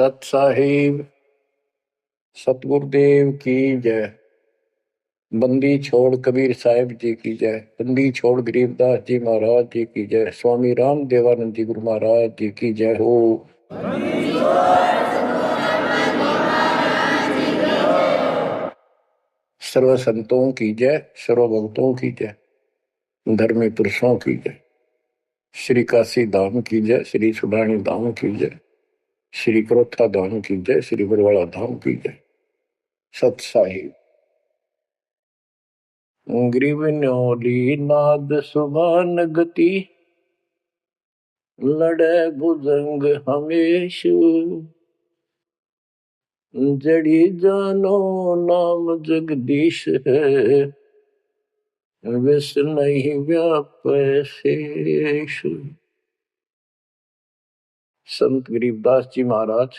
सत साहिब सतगुरुदेव की जय। बंदी छोड़ कबीर साहिब जी की जय। बंदी छोड़ गरीबदास जी महाराज जी की जय। स्वामी राम देवानंद जी गुरु महाराज जी की जय हो। सर्व संतों की जय, सर्व भक्तों की जय, धर्मी पुरुषों की जय। श्री काशी धाम की जय, श्री सुडानी धाम की जय, श्री क्रोथा धाम की जय, श्री बरवाड़ा धाम की जय। सत साहिब ग्रीव न्योली नाद सुभान गति, लड़े भुजंग हमेश, जड़ी जानो नाम जगदीश है, विष नहीं व्यापे शेष। संत गरीबदास जी महाराज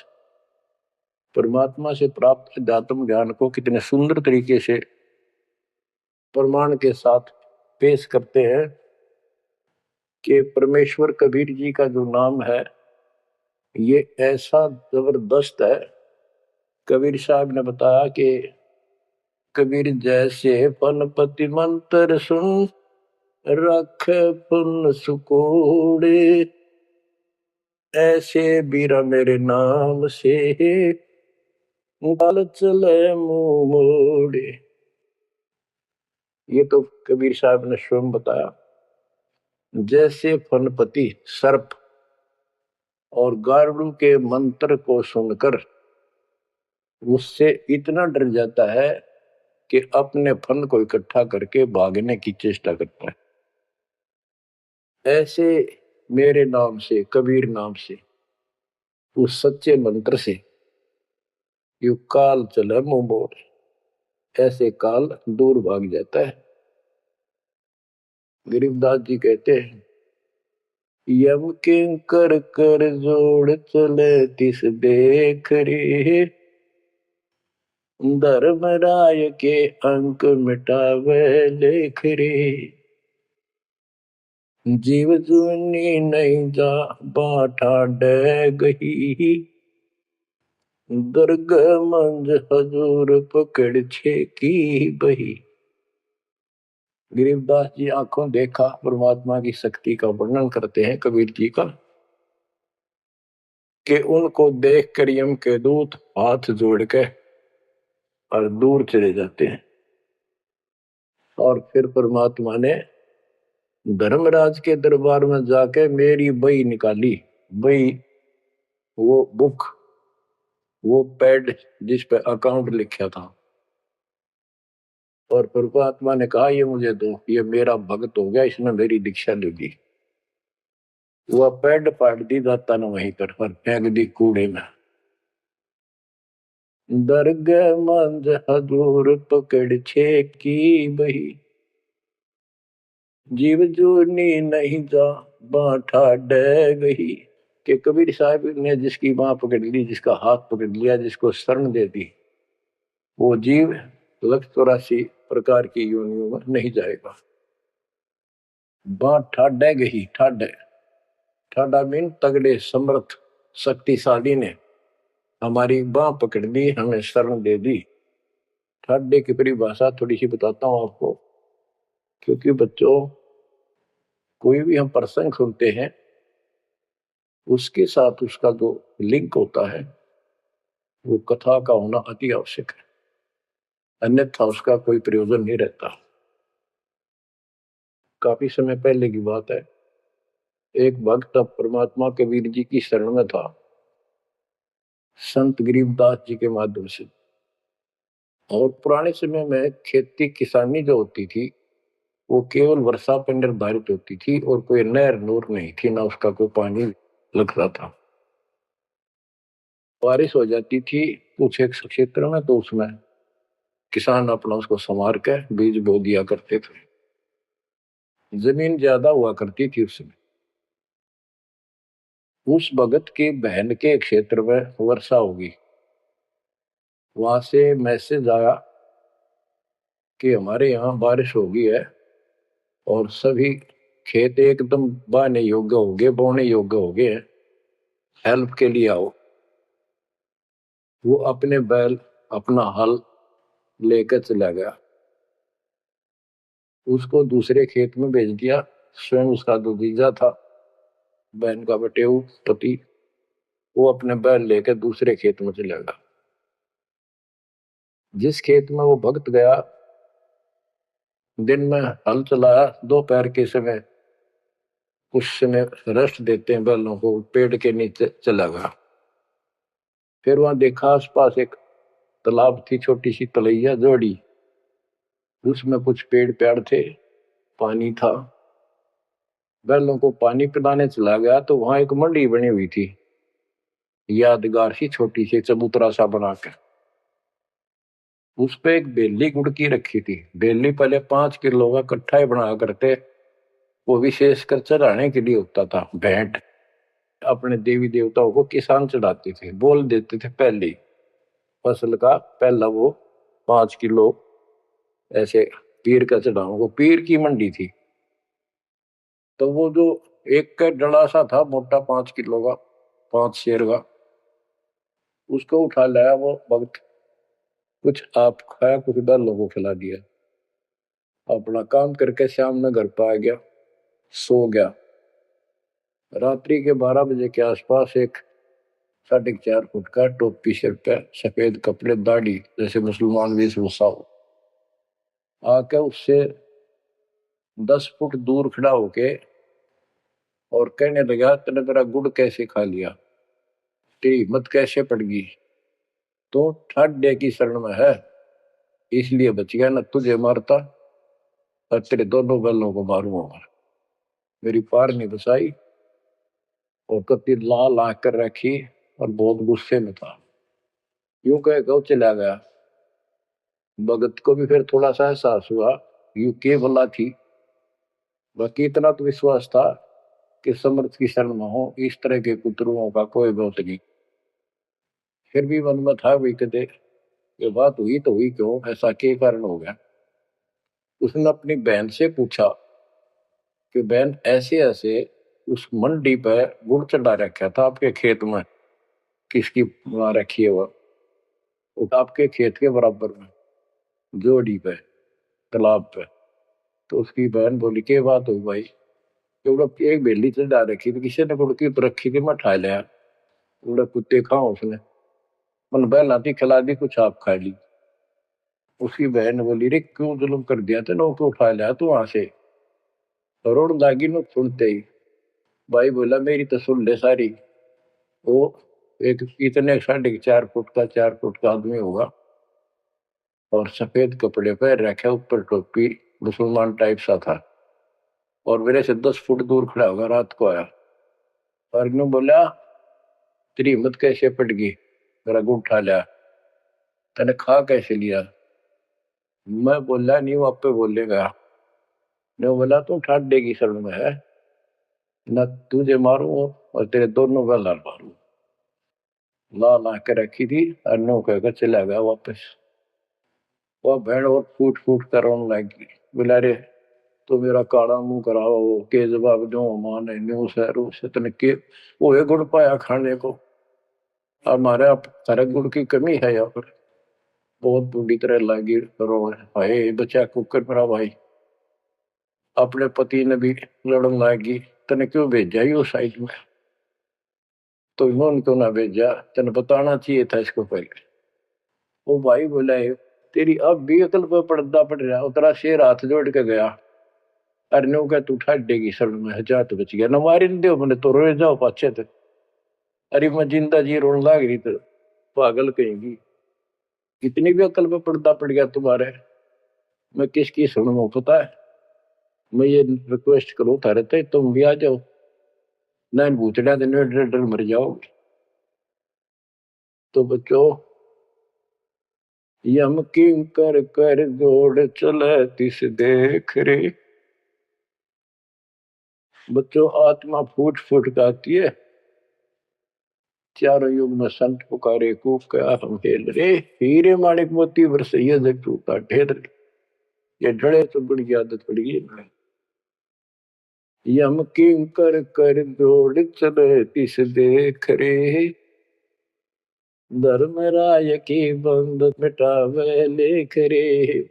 परमात्मा से प्राप्त अध्यात्म ज्ञान को कितने सुंदर तरीके से प्रमाण के साथ पेश करते हैं कि परमेश्वर कबीर जी का जो नाम है ये ऐसा जबरदस्त है। कबीर साहब ने बताया कि कबीर जैसे फनपति मंत्र सुन, रख पुन सुकोड़े, ऐसे बीरा मेरे नाम से गाल चले मुंह मोड़े। ये तो कबीर साहब ने स्वयं बताया। जैसे फनपति सर्प और गारुड़ के मंत्र को सुनकर उससे इतना डर जाता है कि अपने फन को इकट्ठा करके भागने की चेष्टा करता है, ऐसे मेरे नाम से, कबीर नाम से, उस सच्चे मंत्र से यू काल चले मुंह मोड़, ऐसे काल दूर भाग जाता है। गरीबदास जी कहते हैं, यम किंकर कर जोड़ चले तिस देख रे, धर्मराय के अंक मिटावे लेख रे, जीव जूनी नहीं जा बाठा डे गही, दर्ग मंज हजूर पकड़ छे की बही। गरीबदास जी आंखों देखा परमात्मा की शक्ति का वर्णन करते हैं कबीर जी का, कि उनको देख कर यम के दूत हाथ जोड़ के और दूर चले जाते हैं। और फिर परमात्मा ने धर्मराज के दरबार में जाके मेरी बही निकाली। बही वो बुक, वो पैड जिस पे अकाउंट लिखा था, और परमात्मा ने कहा ये मुझे दो, ये मेरा भक्त हो गया, इसने मेरी दीक्षा ले ली। वह पैड पाट दी जाता न वहीं पर फेंक दी कूड़े में। दर्ग मंज हजूर पकड़ छे की बही, जीव जूनी नहीं जा बाठा डे गही। कि कबीर साहब ने जिसकी बाह पकड़ ली, जिसका हाथ पकड़ लिया, जिसको शरण दे दी, वो जीव 184 प्रकार की योनियों में नहीं जाएगा। बाह ठाडे गही, ठाडे ठाडा मीन तगड़े समर्थ शक्तिशाली ने हमारी बाह पकड़ ली, हमें शरण दे दी। ठाडे की परिभाषा थोड़ी सी बताता हूं आपको, क्योंकि बच्चों कोई भी हम प्रसंग सुनते हैं उसके साथ उसका जो लिंक होता है वो कथा का होना अति आवश्यक है, अन्यथा उसका कोई प्रयोजन नहीं रहता। काफी समय पहले की बात है, एक भक्त अब परमात्मा कबीर जी की शरण में था संत गरीबदास जी के माध्यम से। और पुराने समय में खेती किसानी जो होती थी वो केवल वर्षा पर निर्धारित होती थी, और कोई नहर नूर नहीं थी, ना उसका कोई पानी लगता था। बारिश हो जाती थी कुछ एक क्षेत्र में तो उसमें किसान अपना उसको संवार के बीज बो दिया करते थे। जमीन ज्यादा हुआ करती थी उसमें। उस भगत की बहन के क्षेत्र में वर्षा होगी, वहां से मैसेज आया कि हमारे यहाँ बारिश हो गई है और सभी खेत एकदम बाने योग्य हो गए, बोने योग्य हो गए हैं, हेल्प के लिए आओ। वो अपने बैल अपना हल लेकर चला गया, उसको दूसरे खेत में भेज दिया। स्वयं उसका जो जीजा था, बहन का बटेऊ पति, वो अपने बैल लेकर दूसरे खेत में चला गया। जिस खेत में वो भक्त गया, दिन में हल चलाया, दोपहर के समय उस समय रेस्ट देते हैं बैलों को, पेड़ के नीचे चला गया। फिर वहां देखा आसपास एक तालाब थी, छोटी सी तलैया जोड़ी, उसमें कुछ पेड़ पेड़ थे, पानी था। बैलों को पानी पिलाने चला गया तो वहां एक मंडी बनी हुई थी, यादगार सी छोटी सी चबूतरा सा बनाकर। उस पे एक बेली गुड़की रखी थी। बेली पहले 5 किलो का इकट्ठा ही बना करते, वो विशेषकर चढ़ाने के लिए होता था, भेंट अपने देवी देवताओं को किसान चढ़ाते थे, बोल देते थे पहले फसल का पहला वो 5 किलो ऐसे पीर का चढ़ाओ। वो पीर की मंडी थी। तो वो जो एक का डला सा था मोटा 5 किलो का, 5 शेर का, उसको उठा लाया वो भक्त, कुछ आप खाया कुछ बैलों को खिला दिया, अपना काम करके शाम में घर पर आ गया, सो गया। रात्रि के 12 बजे के आसपास एक 4.5 फुट का, टोपी सिर पे, सफेद कपड़े, दाढ़ी जैसे मुसलमान वेशभूषा हो, आके उससे 10 फुट दूर खड़ा होके और कहने लगा, तूने मेरा गुड़ कैसे खा लिया, तेरी हिम्मत कैसे पड़ गई, तो ठाड्डे की शरण में है इसलिए बच गया, न तुझे मारता और तेरे दोनों बैलों को मारूंगा। मेरी पार नहीं बसाई और कति लाल आंख कर रखी और बहुत गुस्से में था। यूं कह गौ चला गया। भगत को भी फिर थोड़ा सा एहसास हुआ यू के भला थी, बाकी इतना तो विश्वास था कि समर्थ की शरण में हो, इस तरह के कुतरुओं का कोई बहुत नहीं। फिर भी मन में था वही कदे, ये बात हुई तो हुई क्यों, ऐसा क्या कारण हो गया। उसने अपनी बहन से पूछा कि बहन ऐसे ऐसे उस मंडी पे गुड़ चढ़ा रखा था आपके खेत में, किसकी वहां रखी है वो आपके खेत के बराबर में जोड़ी पे, तालाब पे। तो उसकी बहन बोली के बात हुई भाई, क्योंकि एक बेली चढ़ा रखी थी, किसी ने गुड़की तो रखी थी, मैं ठा लिया, उड़ा कुत्ते खाओ उसने, मन बहला थी खिला दी, कुछ आप खा ली। उसकी बहन बोली रे क्यों जुल्म कर दिया तेने, को उठा लिया तू वहां से, रोड लागी न सुनते ही। भाई बोला मेरी तो सुन ले सारी। वो एक इतने 4.5 फुट का, 4 फुट का आदमी होगा और सफेद कपड़े पहन रखे, ऊपर टोपी, मुसलमान टाइप सा था, और मेरे से 10 फुट दूर खड़ा होगा, रात को आया और यूं बोला, तेरी हिम्मत कैसे पट गई, मेरा गुड़ उठा लिया, तने खा कैसे लिया। मैं बोला नहीं, वो आप पे बोलेगा। ने बोला तू ठाट देगी शरण में है, न तुझे मारू और तेरे दोनों का लाल मारू। ला ला के रखी थी और नो कहकर चला गया वापस। वह भेड़ और फूट फूट कर रोने लगी, बोला रे तो मेरा काला मुंह कराओ के जवाब दो, माने न्यू शहरों से तने के वो एक गुड़ पाया खाने को, हमारे अब सारे गुड़ की कमी है यहाँ पर। बहुत बुरी तरह लगी रो, हाय बचा कुकर मेरा भाई, अपने पति ने भी लड़न लगी, तने क्यों भेजा ही उस साइड में, तो इन्होंने क्यों ना भेजा, तेने बताना चाहिए था इसको पहले। वो भाई बोला है, तेरी अब भी अकल पर पर्दा पड़ रहा, उतरा शेर हाथ जोड़ के गया, अरे नो क्या तू ठाट देगी सर में, जा तो बच गया, न मारी न दो मैंने तो रोए जाओ पाछे थे। अरे मैं जिंदा जी रोने लाग रही तो पागल कहेंगी, इतनी भी अकल पे पर्दा पड़ गया तुम्हारे, मैं किसकी सुनूं पता है। मैं ये रिक्वेस्ट करूं थारे ते, तुम भी आ जाओ, ना इन भूतड़ा दिन डर डर मर जाओगे। तो बच्चों, यम किं कर जोड़ चले तिस देख रे। बच्चों आत्मा फूट फूट गाती है, चारों युग में संत पुकारे कूक क्या हम हेल रे, हीरे माणिक मोती बरसैया जग टूटा ढेर रे। ये डरे तो बड़ी आदत पड़ गई इनमें। यम किं कर जोड़ चले तिस देख रे। धर्म राय की बंद मिटावे लेख रे,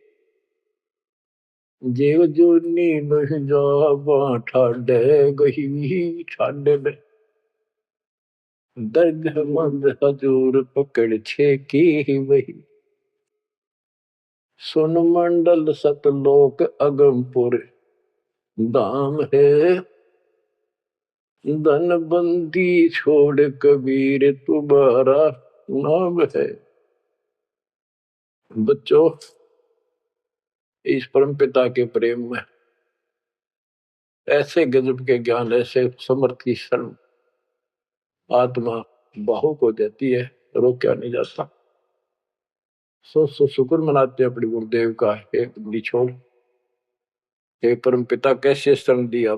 जीव जूनी बह जा ठाडे गही ठाडे में, दर्द मंद हजूर पकड़ छे की वही, सुन मंडल सतलोक अगमपुर धाम है, धन बंदी छोड़ कबीर तुम्हारा नाम है। बच्चों, इस परम पिता के प्रेम में ऐसे गजब के ज्ञान, ऐसे समर्थ की शरण आत्मा बाहुक हो जाती है, रोका नहीं जाता। सो शुक्र मनाते अपने गुरुदेव का, एक निछोड़ हे परम पिता कैसे शरण दिया,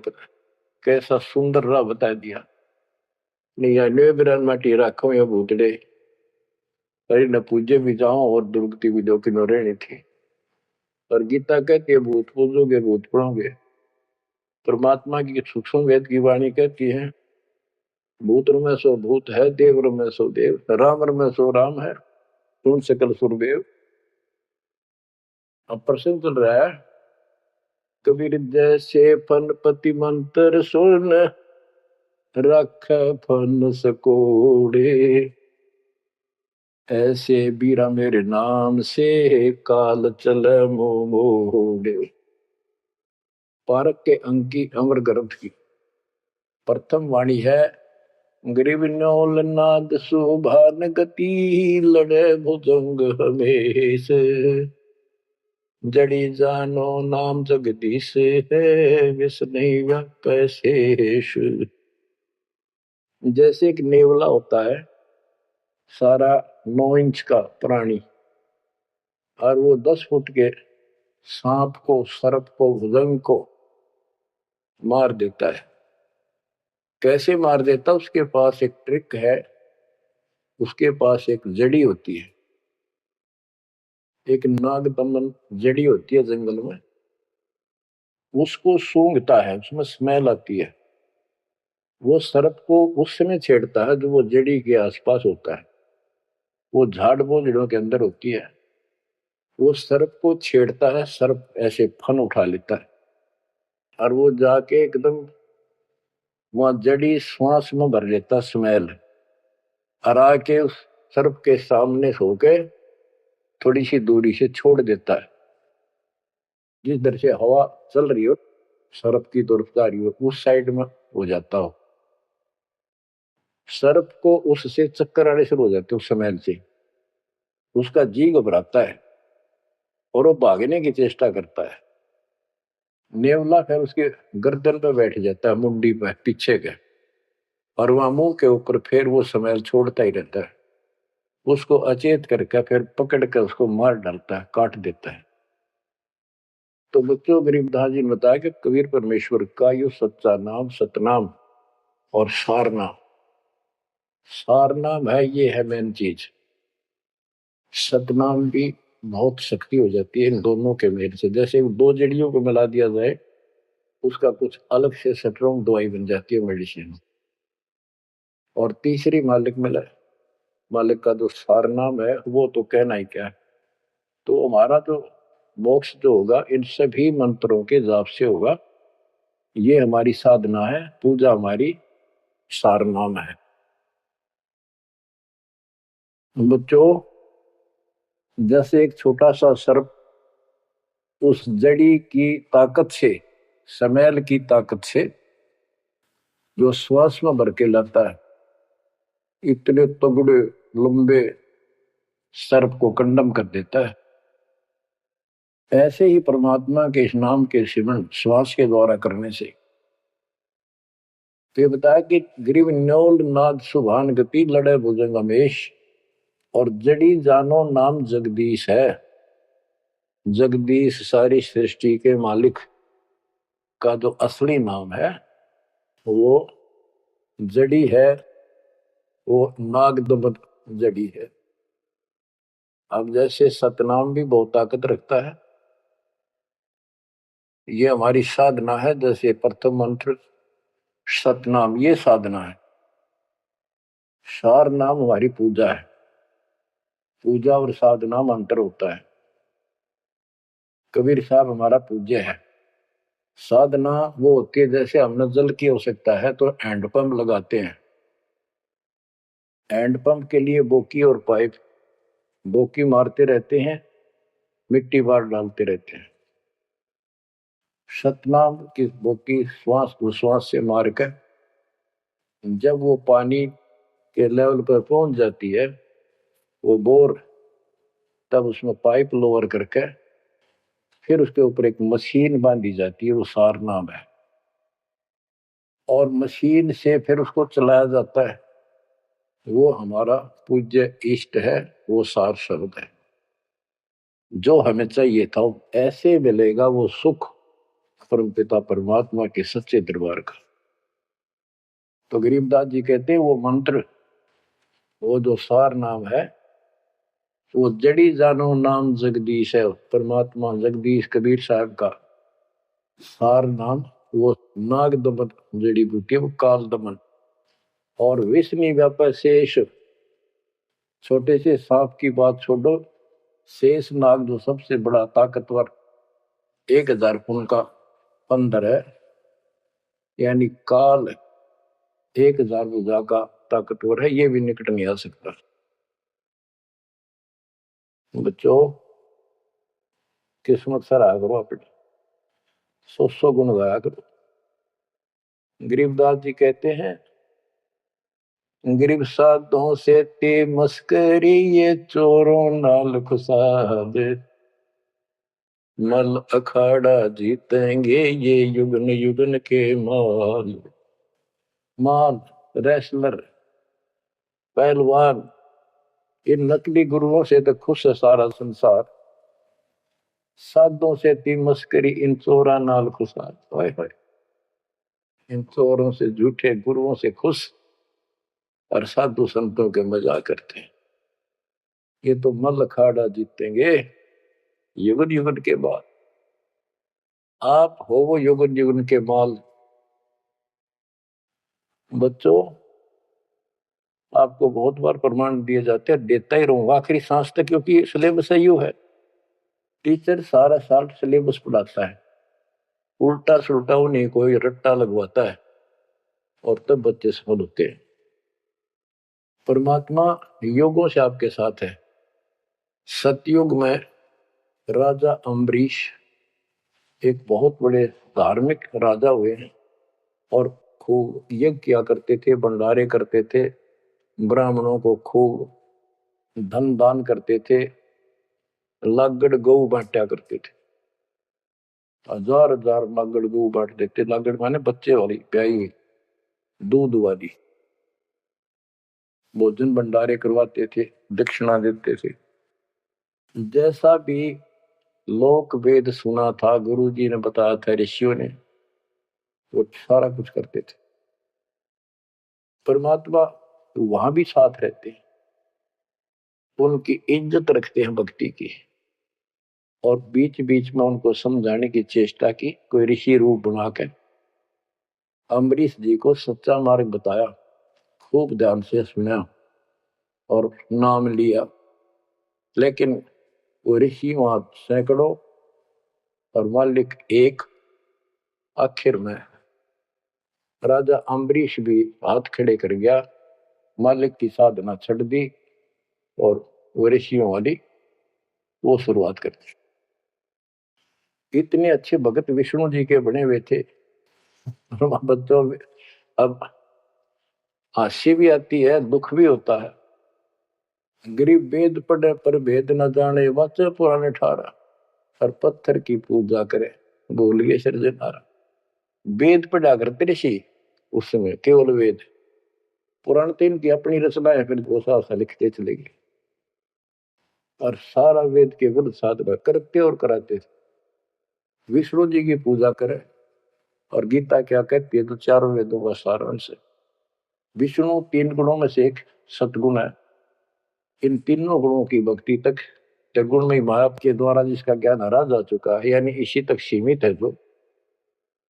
कैसा सुंदर राह बता दिया। नहीं बिरान माटी राखो या भूतड़े, अरे न पूजे भी जाओ और दुर्गति भी दो किनो रहनी थी। और गीता कहती है भूत पूजोगे भूत पढ़ोगे। परमात्मा की सूक्ष्म वेद की वाणी कहती है भूत में सो भूत है, देव में सो देव, राम में सो राम है, सुन सकल सुरदेव। अब प्रश्न चल रहा है, कबीर जैसे फनपति मंत्र सुन रख फन सकोड़े, ऐसे बीरा मेरे नाम से काल चल मोड़े। पारक के अंक की अमर ग्रंथ की प्रथम वाणी है, गरीब नौल नाद सुभान गति, लड़े भुजंग हमेश, जड़ी जानो नाम जगदीश है, विष नहीं व्यापै शेष। जैसे एक नेवला होता है सारा 9 इंच का प्राणी, और वो 10 फुट के सांप को, सर्प को, भुजंग को मार देता है। कैसे मार देता, उसके पास एक ट्रिक है, उसके पास एक जड़ी होती है, एक नागदमन जड़ी होती है जंगल में, उसको सूंघता है, उसमें स्मेल आती है। वो सर्प को उस समय छेड़ता है जो वो जड़ी के आसपास होता है, वो झाड़ बोझड़ों के अंदर होती है। वो सर्प को छेड़ता है, सर्प ऐसे फन उठा लेता है और वो जाके एकदम वहां जड़ी श्वास में भर लेता स्मेल, और आके उस सर्प के सामने सो के थोड़ी सी दूरी से छोड़ देता है। जिस दर से हवा चल रही हो, सर्प की तरफ जा रही हो, उस साइड में हो जाता हो। सर्प को उससे चक्कर आने शुरू हो जाते उस स्मेल से, उसका जी घबराता है और वो भागने की चेष्टा करता है। नेवला फिर उसके गर्दन पे बैठ जाता है, मुंडी पे पीछे के, और वहां मुंह के ऊपर फिर वो स्मेल छोड़ता ही रहता है। उसको अचेत करके फिर पकड़ कर उसको मार डालता है, काट देता है। तो बच्चों, गरीबदास जी ने बताया कि कबीर परमेश्वर का यो सच्चा नाम सतनाम और सारनाम, सारनाम है, ये है मेन चीज। सतनाम भी बहुत शक्ति हो जाती है इन दोनों के मेल से। जैसे दो जड़ियों को मिला दिया जाए, उसका कुछ अलग से स्ट्रॉन्ग दवाई बन जाती है, मेडिसिन। और तीसरी मालिक मिला, मालिक का जो सारनाम है वो तो कहना ही क्या है। तो हमारा जो मोक्ष जो होगा इन सभी मंत्रों के जाप से होगा। ये हमारी साधना है, पूजा हमारी सारनाम है। बच्चों, जैसे एक छोटा सा सर्प उस जड़ी की ताकत से, स्मेल की ताकत से जो श्वास में भर के लाता है, इतने तगड़े लंबे सर्प को कंडम कर देता है, ऐसे ही परमात्मा के इस नाम के सिमरन श्वास के द्वारा करने से। तो ये बताया कि ग्रीव न्योल नाद सुभान गति, लड़े भुजंग हमेश, और जड़ी जानो नाम जगदीश है। जगदीश सारी सृष्टि के मालिक का जो असली नाम है वो जड़ी है, वो नागदमन जड़ी है। अब जैसे सतनाम भी बहुत ताकत रखता है, ये हमारी साधना है। जैसे प्रथम मंत्र सतनाम, ये साधना है। सार नाम हमारी पूजा है। पूजा और साधना में अंतर होता है। कबीर साहब हमारा पूज्य है। साधना वो होती है जैसे हमने जल की आवश्यकता है तो हैंडपंप लगाते हैं। हैंडपंप के लिए बोकी और पाइप, बोकी मारते रहते हैं, मिट्टी बाहर डालते रहते हैं। सतनाम की बोकी श्वास उश्वास से मारकर जब वो पानी के लेवल पर पहुंच जाती है, वो बोर, तब उसमें पाइप लोअर करके फिर उसके ऊपर एक मशीन बांधी जाती है, वो सार नाम है, और मशीन से फिर उसको चलाया जाता है। वो हमारा पूज्य इष्ट है, वो सार शब्द है जो हमें चाहिए था। ऐसे मिलेगा वो सुख परमपिता परमात्मा के सच्चे दरबार का। तो गरीबदास जी कहते हैं वो मंत्र, वो जो सार नाम है, वो जड़ी जानो नाम जगदीश है। परमात्मा जगदीश कबीर साहब का सार नाम वो नाग दमन जड़ी बूटी, वो काल दमन। और विष्णु व्यापार शेष, छोटे से सांप की बात छोड़ो, शेष नाग जो सबसे बड़ा ताकतवर 1000 फुट का अंदर है, यानी काल 1000 भुजा का ताकतवर है, ये भी निकट नहीं आ सकता। बच्चों किस्मत सराहा करो अपनी, 100 गुण गाया करो। गरीबदास जी कहते हैं, गरीब साधों से ते मस्करी, ये चोरों नाल खुसाद, मल अखाड़ा जीतेंगे ये युगन युगन के माल। माल, रेसलर, पहलवान, इन नकली गुरुओं से तो खुश है सारा संसार। साधों से ती मस्करी, इन चोरा नाल खुसाद। हाय हाय, इन चोरों से, झूठे गुरुओं से खुश और साधु संतों के मजाक करते हैं। ये तो मल अखाड़ा जीतेंगे युगन युगन के बाद। आप हो वो युगन युगन के माल। बच्चों आपको बहुत बार प्रमाण दिए जाते हैं, देता ही रहूंगा आखिरी सांस तक, क्योंकि सिलेबस यू है। टीचर सारा साल सिलेबस पढ़ाता है, उल्टा सुल्टा उन्हें कोई रट्टा लगवाता है, और तब बच्चे सफल होते हैं। परमात्मा योगों से आपके साथ है। सतयुग में राजा अम्बरीश एक बहुत बड़े धार्मिक राजा हुए हैं, और खूब यज्ञ किया करते थे, भंडारे करते थे, ब्राह्मणों को खूब धन दान करते थे, लागड़ गऊ बांटा करते थे। 1000 लागड़ गऊ बांट देते। लागड़ माने बच्चे वाली, प्याई, दूध वाली। भोजन भंडारे करवाते थे, दक्षिणा देते थे। जैसा भी लोक वेद सुना था, गुरु जी ने बताया था, ऋषियों ने, वो सारा कुछ करते थे। परमात्मा वहां भी साथ रहते हैं, उनकी इज्जत रखते हैं भक्ति की, और बीच बीच में उनको समझाने की चेष्टा की। कोई ऋषि रूप बनाकर अम्बरीश जी को सच्चा मार्ग बताया, खूब ध्यान से सुना और नाम लिया। लेकिन वो ऋषि वहां सैकड़ों और मालिक एक। आखिर में राजा अम्बरीश भी हाथ खड़े कर गया, मालिक की साधना छड़ दी, और वो ऋषियों वाली वो शुरुआत कर दी। इतने अच्छे भगत विष्णु जी के बने हुए थे। बच्चों में अब हंसी भी आती है, दुख भी होता है। गरीब वेद पढ़े पर भेद न जाने, वाचे पुराने ठारा, और पत्थर की पूजा करे, बोलिए सृजनहारा। वेद पढ़ा करते ऋषि उस समय, केवल वेद। पुराण तो इनकी अपनी रचना है, फिर वो सा लिखते चलेगी, और सारा वेद के विरुद्ध साधना करते और कराते थे। विष्णु जी की पूजा करे, और गीता क्या कहती है, तो चारों वेदों का सारांश है। विष्णु 3 गुणों में से एक सतगुण है। इन तीनों गुणों की भक्ति तक त्रिगुण में माया के द्वारा जिसका ज्ञान हरा जा चुका है, यानी इसी तक सीमित है। जो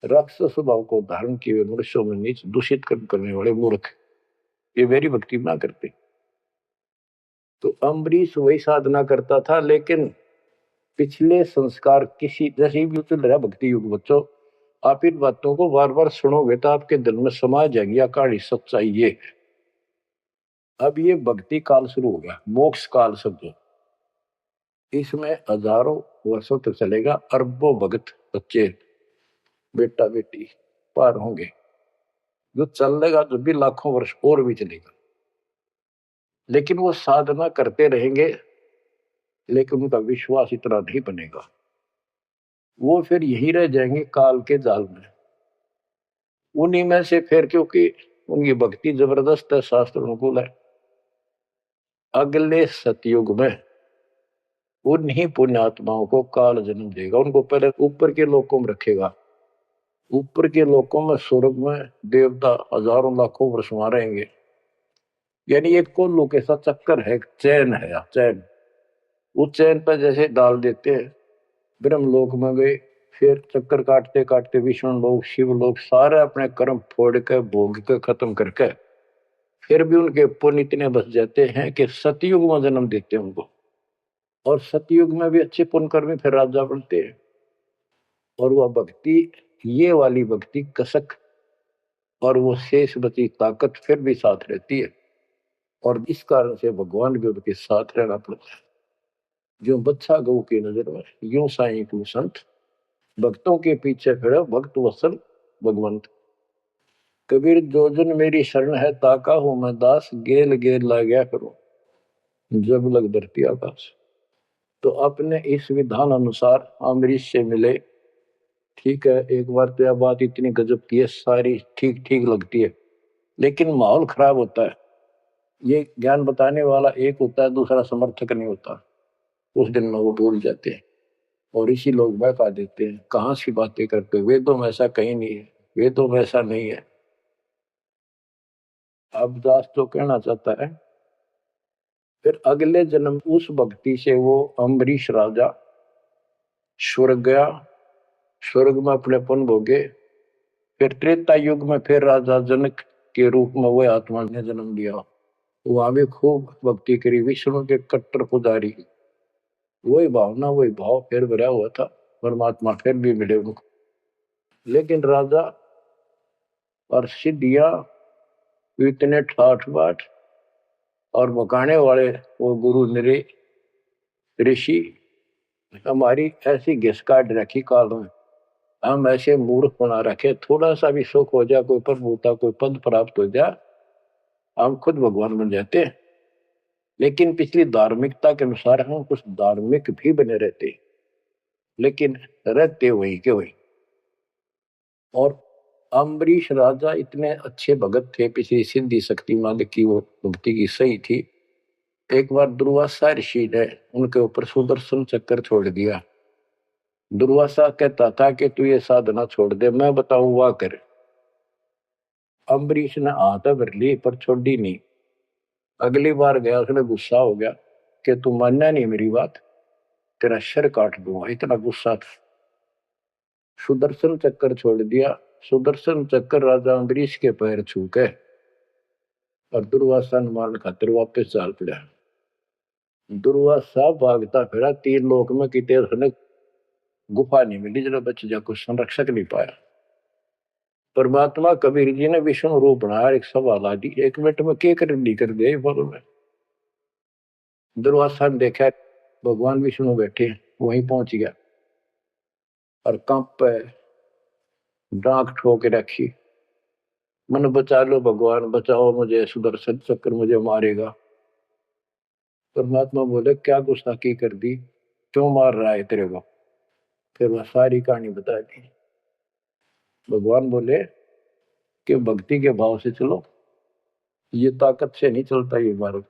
राक्षस स्वभाव को धारण किए मनुष्यों में नीच दूषित कर्म करने वाले मूर्ख, ये मेरी भक्ति ना करते। तो अम्बरीश वही साधना करता था, लेकिन पिछले संस्कार किसी जैसे भी चल रहा भक्ति युग बच्चों, आप इन बातों को बार बार सुनोगे तो आपके दिल में समा जाएगी यह कहानी सच्चाई ये। अब ये भक्ति काल शुरू हो गया, मोक्ष काल समझो। इसमें हजारों वर्षों तक चलेगा, अरबों भगत बच्चे बेटा बेटी पार होंगे, जो चलेगा जो भी लाखों वर्ष और भी चलेगा। लेकिन वो साधना करते रहेंगे, लेकिन उनका विश्वास इतना नहीं बनेगा, वो फिर यही रह जाएंगे काल के जाल में। उन्हीं में से फिर, क्योंकि उनकी भक्ति जबरदस्त है, शास्त्र अनुकूल है, अगले सतयुग में उन्हीं पुण्यात्माओं को काल जन्म देगा। उनको पहले ऊपर के लोकों में रखेगा, ऊपर के लोकों में स्वर्ग में देवता हजारों लाखों वर्ष वहां रहेंगे। यानी एक कोल्लू के साथ चक्कर है, चैन है, चैन। उस चैन पर जैसे डाल देते हैं, ब्रह्मलोक में गए, फिर चक्कर काटते काटते विष्णु लोक शिव लोक सारे अपने कर्म फोड़ के भोग के खत्म करके फिर भी उनके पुण्य इतने बच जाते हैं कि सतयुग में जन्म देते हैं उनको। और सतयुग में भी अच्छे पुण्य कर्मी फिर राजा बनते हैं। और वह भक्ति, ये वाली भक्ति कसक और वो शेष बची ताकत फिर भी साथ रहती है। और इस कारण से भगवान भी उनके साथ रहना पड़ता है। जो बच्चा गौ की नजर में, यूं साईं को संत, भक्तों के पीछे खड़े भक्त वत्सल भगवंत। कबीर जो जन मेरी शरण है, ताका हूं मैं दास, गेल गेल ला गया करो जब लग धरती आकाश। तो अपने इस विधान अनुसार अमरीश से मिले। ठीक है, एक बार तो यह बात इतनी गजब की है, सारी ठीक ठीक लगती है, लेकिन माहौल खराब होता है। ये ज्ञान बताने वाला एक होता है, दूसरा समर्थक नहीं होता। उस दिन में वो भूल जाते हैं और इसी लोग बहका देते हैं, कहाँ सी बातें करते हो, वेदों में ऐसा कहीं नहीं है, वेदों में ऐसा नहीं है। अब दास तो कहना चाहता है, फिर अगले जन्म उस भक्ति से वो अम्बरीश राजा स्वर्ग गया, स्वर्ग में अपने पुण्य भोगे। फिर त्रेता युग में फिर राजा जनक के रूप में वह आत्मा ने जन्म लिया। वहां भी खूब भक्ति करी, विष्णु के कट्टर पुजारी। वही भावना वही भाव फिर भरा हुआ था, परमात्मा फिर भी मिले उनको। लेकिन राजा और सिद्धियां इतने ठाठ बाट और मकाने वाले वो गुरु निरे ऋषि हमारी ऐसी घिस काट रखी काल में, हम ऐसे मूर्ख बना रखे, थोड़ा सा भी सुख हो जाए, कोई प्रभुता कोई पद प्राप्त हो जाए, हम खुद भगवान बन जाते हैं। लेकिन पिछली धार्मिकता के अनुसार हम कुछ धार्मिक भी बने रहते, लेकिन रहते वही के वही। और अम्बरीश राजा इतने अच्छे भगत थे, पिछली सिद्धि शक्ति मालिक की वो भक्ति की सही थी। एक बार दुर्वासा ऋषि ने उनके ऊपर सुदर्शन चक्कर छोड़ दिया। दुर्वासा कहता था कि तू ये साधना छोड़ दे, मैं बताऊं वाह कर। अम्बरीश ने हाथ भर ली पर छोड़ी नहीं। अगली बार गया, उसने गुस्सा हो गया कि तू मानना नहीं मेरी बात, तेरा सिर काट दूंगा, इतना गुस्सा था। सुदर्शन चक्कर छोड़ दिया। सुदर्शन चक्कर राजा अम्बरीश के पैर छू के और दुर्वासा ने मारने खातिर वापस चाल पड़ा। दुर्वासा भागता फिरा तीन लोक में, कितने उसने गुफा नहीं मिली जरा बच जा, कुछ संरक्षक नहीं पाया। परमात्मा कबीर जी ने विष्णु रूप बनाया, एक सभा ला दी, 1 मिनट में के कर दी कर दिया बोलो में। दुर्वासा ने देखा भगवान विष्णु बैठे, वहीं पहुंच गया और कंप पे डांक ठोक रखी, मन बचा लो भगवान, बचाओ मुझे, सुदर्शन चक्कर मुझे मारेगा। परमात्मा बोले क्या गुस्ताखी कर दी, क्यों मार रहा है तेरे को। फिर वह सारी कहानी बता दी। भगवान बोले कि भक्ति के भाव से चलो, ये ताकत से नहीं चलता ये मार्ग।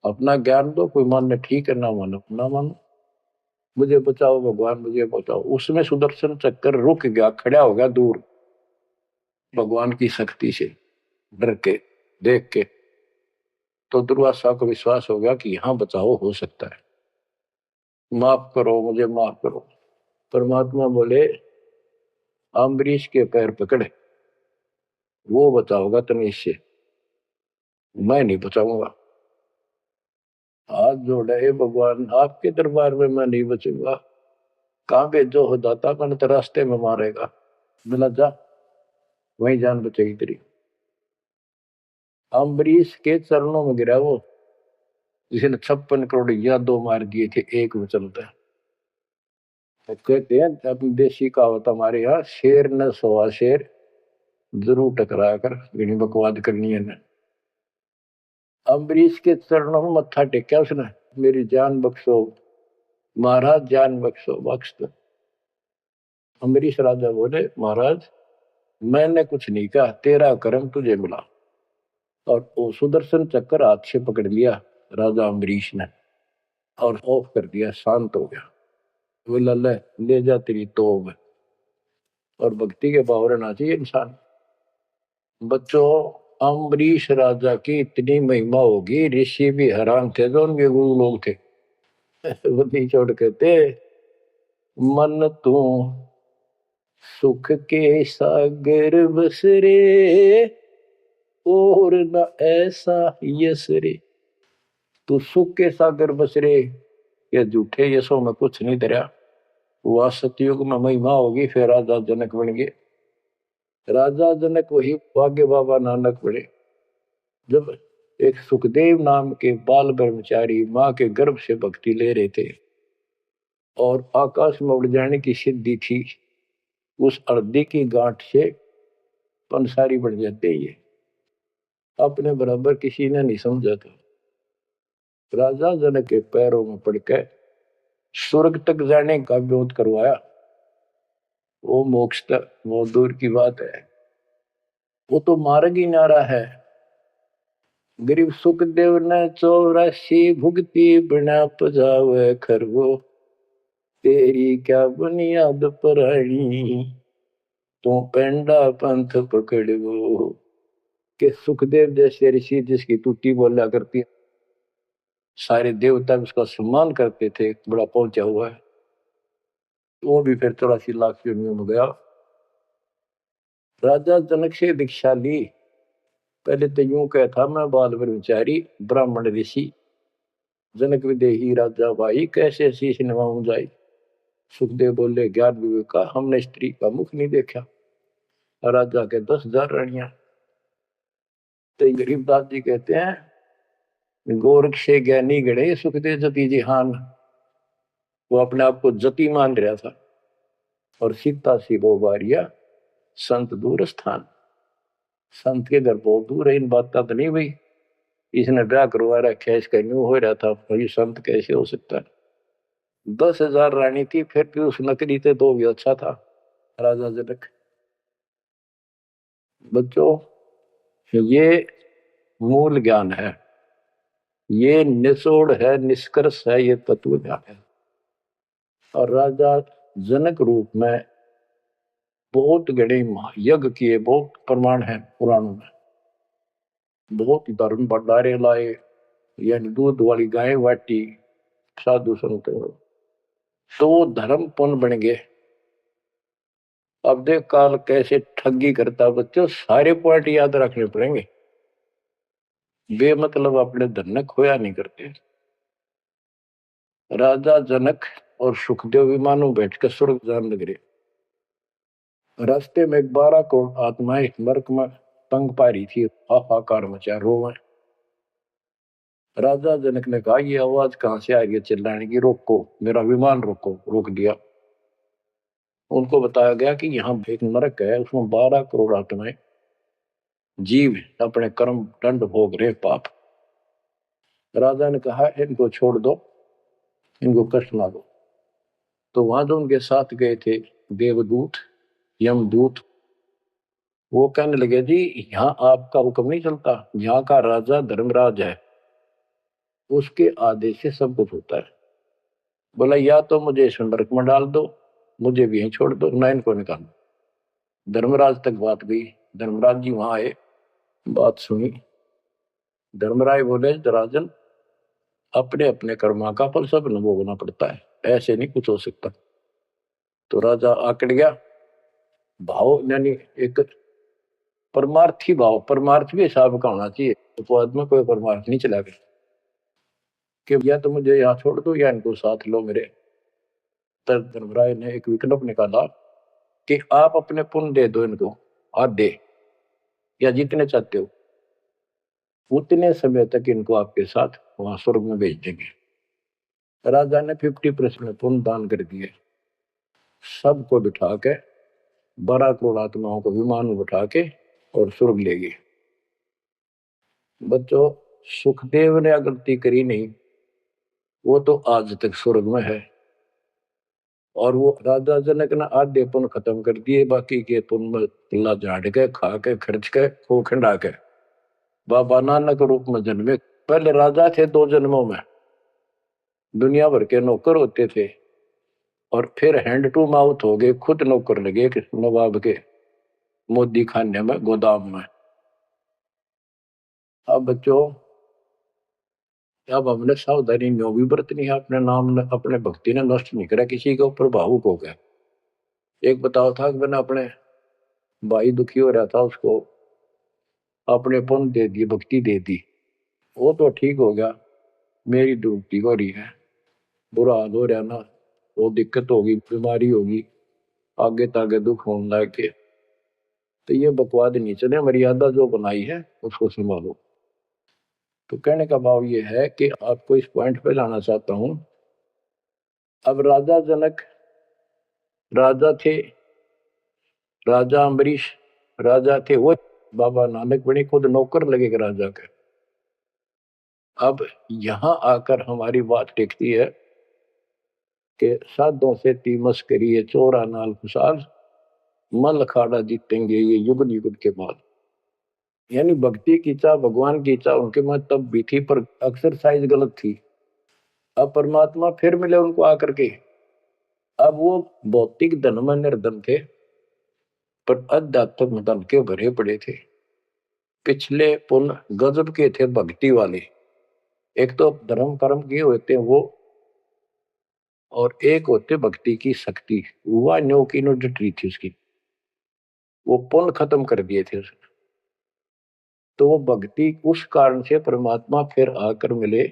अपना ज्ञान दो, कोई मानने ठीक है, ना मानो ना मानो, मुझे बचाओ भगवान मुझे बचाओ। उसमें सुदर्शन चक्कर रुक गया, खड़ा हो गया दूर, भगवान की शक्ति से डर के देख के। तो दुर्वासा को विश्वास हो गया कि यहाँ बचाओ हो सकता है, माफ करो मुझे, माफ करो। परमात्मा बोले अम्बरीश के पैर पकड़े, वो बचाओगा तुम्हें, इससे मैं नहीं बचाऊंगा। हाथ जोड़े, हे भगवान आपके दरबार में मैं नहीं बचूंगा, कहाँ भेजो हो दाता, मैंने तो रास्ते में मारेगा। मिला जा, वही जान बचेगी तेरी। अम्बरीश के चरणों में गिरा वो, जिसने 56 करोड़ यादव मार दिए थे एक में चलता है। तो कहते हैं अपनी देसी कहावत हमारे यहाँ, शेर न सोआ शेर, जरूर टकरा कर घनी बकवाद करनी है ना। अम्बरीश के चरणों में मत्था टेका उसने, मेरी जान बख्शो महाराज, जान बख्शो, बख्श दो। अम्बरीश राजा बोले, महाराज मैंने कुछ नहीं कहा, तेरा कर्म तुझे मिला। और वो सुदर्शन चक्कर हाथ से पकड़ लिया राजा अम्बरीश ने, और ऑफ कर दिया, शांत हो गया। बोला ले जा तेरी तोब। और भक्ति के भाव रहना चाहिए इंसान। बच्चों, अम्बरीश राजा की इतनी महिमा होगी, ऋषि भी हैरान थे जो उनके गुरु लोग थे। वो नहीं छोड़ कहते, मन तू सुख के सागर बस रे, और न ऐसा यस रे। तू सुख के सागर बस रे, ये झूठे यशों में कुछ नहीं धरा। वह सतयुग में महिमा होगी, फिर राजा जनक बन गए। राजा जनक वही भाग्य बाबा नानक बने। जब एक सुखदेव नाम के बाल ब्रह्मचारी माँ के गर्भ से भक्ति ले रहे थे और आकाश में उड़ जाने की सिद्धि थी, उस अर्धी की गांठ से पंसारी बन जाते ये, अपने बराबर किसी ने नहीं समझा था। राजा जनक के पैरों में पड़कर स्वर्ग तक जाने का विरोध करवाया। वो मोक्ष तक वो दूर की बात है, वो तो मार्ग ही नारा है। गरीब सुखदेव ने 84 भुगती बिना पजावे खरगो, तेरी क्या बुनियाद परानी, तू पेंडा पंथ पकड़ो। के सुखदेव जैसे ऋषि जिसकी टूटी बोला करती, सारे देवता उसका सम्मान करते थे, बड़ा पहुंचा हुआ है। वो भी फिर 84 लाख योनियों में गया। राजा जनक से दीक्षा ली। पहले तो यूं कहता, मैं बाल ब्रह्मचारी ब्राह्मण ऋषि, जनक विदेही राजा भाई, कैसे शीश नवाऊं जाई। सुखदेव बोले, ज्ञान विवेक का, हमने स्त्री का मुख नहीं देखा। राजा के 10,000 रानियां। तो गरीबदास जी कहते हैं, गोरख से ज्ञानी गणे सुखदेव जति जिहान। वो अपने आप को जति मान रहा था। और सीता सी वो बारिया, संत दूर स्थान। संत के घर बहुत दूर है, इन बात का तो नहीं भाई इसने ब्याह करवा रखा है, इसका न्यू हो रहा था, भाई संत कैसे हो सकता है। 10,000 रानी थी, फिर भी उस नकली थे तो भी अच्छा था राजा जनक। बच्चों, ये मूल ज्ञान है, ये निचोड़ है, निष्कर्ष है, ये तत्व ज्ञान है। और राजा जनक रूप में बहुत गणे यज्ञ किए, बहुत प्रमाण है पुराणों में। बहुत धर्म भंडारे लाए, यानी दूध वाली गाय बाटी साधु संत, तो वो धर्म पुण्य बन गए। अब देख काल कैसे ठगी करता बच्चों, सारे पॉइंट याद रखने पड़ेंगे। बेमतलब अपने धन ने खोया नहीं करते। राजा जनक और सुखदेव विमानों बैठकर स्वर्ग जान लग रहे। रास्ते में 12 करोड़ आत्माएं नरक में तंग पा रही थी, हाहाकार मचा रोवे। राजा जनक ने कहा, ये आवाज कहां से आ रही है चिल्लाने की, रोको मेरा विमान रोको। रोक दिया। उनको बताया गया कि यहाँ एक नरक है, उसमें 12 करोड़ आत्माएं जीव अपने कर्म दंड भोग रहे, पाप। राजा ने कहा, इनको छोड़ दो, इनको कष्ट ना दो। तो वहां जो उनके साथ गए थे देवदूत, यमदूत, वो कहने लगे, जी यहाँ आपका हुक्म नहीं चलता, यहाँ का राजा धर्मराज है, उसके आदेश से सब कुछ होता है। बोला, या तो मुझे इस नरक में डाल दो, मुझे भी यहीं छोड़ दो, ना इनको निकाल। धर्मराज तक बात गई। धर्मराज जी वहां आए, बात सुनी। धर्मराय बोले, राजन अपने अपने कर्मा का फल सब न भोगना पड़ता है, ऐसे नहीं कुछ हो सकता। तो राजा आकड़ गया। भाव यानी एक परमार्थी भाव, परमार्थ भी हिसाब का होना चाहिए, उपवाद में कोई परमार्थ नहीं चला गया। कि या तो मुझे यहाँ छोड़ दो या इनको साथ लो मेरे। तब धर्मराय ने एक विकल्प निकाला कि आप अपने पुण्य दे दो इनको, आधे या जितने चाहते हो, उतने समय तक इनको आपके साथ वहां स्वर्ग में भेज देंगे। राजा ने 50% पुण्य दान कर दिए। सबको बिठा के 12 करोड़ आत्माओं को विमान में बिठा के और स्वर्ग ले गए। बच्चों, सुखदेव ने गलती करी नहीं, वो तो आज तक स्वर्ग में है। और वो राजा जनक ने आधे पुण्य खत्म कर दिए, बाकी के पुण्य में किला झाड़ के खा के खर्च के खो खंडा के बाबा नानक रूप में जन्मे। पहले राजा थे 2 जन्मों में, दुनिया भर के नौकर होते थे, और फिर हैंड टू माउथ हो गए, खुद नौकर लगे नवाब के मोदी खाने में, गोदाम में। अब बच्चों, अब हमने सावधानी न्यो भी बरतनी है, अपने नाम अपने भक्ति ने नष्ट नहीं करा, किसी के ऊपर भावुक हो गया। एक बताओ था कि मैंने अपने भाई दुखी हो रहा था, उसको अपने पुण्य दे दिए, भक्ति दे दी, वो तो ठीक हो गया, मेरी डूबती हो रही है, बुरा हाल हो रहा ना, वो दिक्कत होगी, बीमारी होगी, आगे तागे दुख होने लग के, तो ये बकवाद नहीं चले, मर्यादा जो बनाई है उसको संभालो। तो कहने का भाव ये है कि आपको इस पॉइंट पे लाना चाहता हूं। अब राजा जनक राजा थे, राजा अम्बरीश राजा थे, वो बाबा नानक बने खुद नौकर लगेगा राजा के। अब यहां आकर हमारी बात टिकती है कि साधों से तीमस करिए चोरा नाल खुशाल, मल अखाड़ा जीतेंगे ये युग युग के बाद। यानी भक्ति की चाह, भगवान की चाह उनके में तब भी थी, पर एक्सरसाइज गलत थी। अब परमात्मा फिर मिले उनको आकर के। अब वो भौतिक धन में निर्धन थे, पर आध्यात्मिक धन के भरे पड़े थे। पिछले पुण्य गजब के थे, भक्ति वाले। एक तो धर्म कर्म किए होते हैं वो, और एक होते भक्ति की शक्ति। हुआ न्यो की नो डटी थी उसकी, वो पुण्य खत्म कर दिए थे उसने। तो वो भक्ति उस कारण से परमात्मा फिर आकर मिले।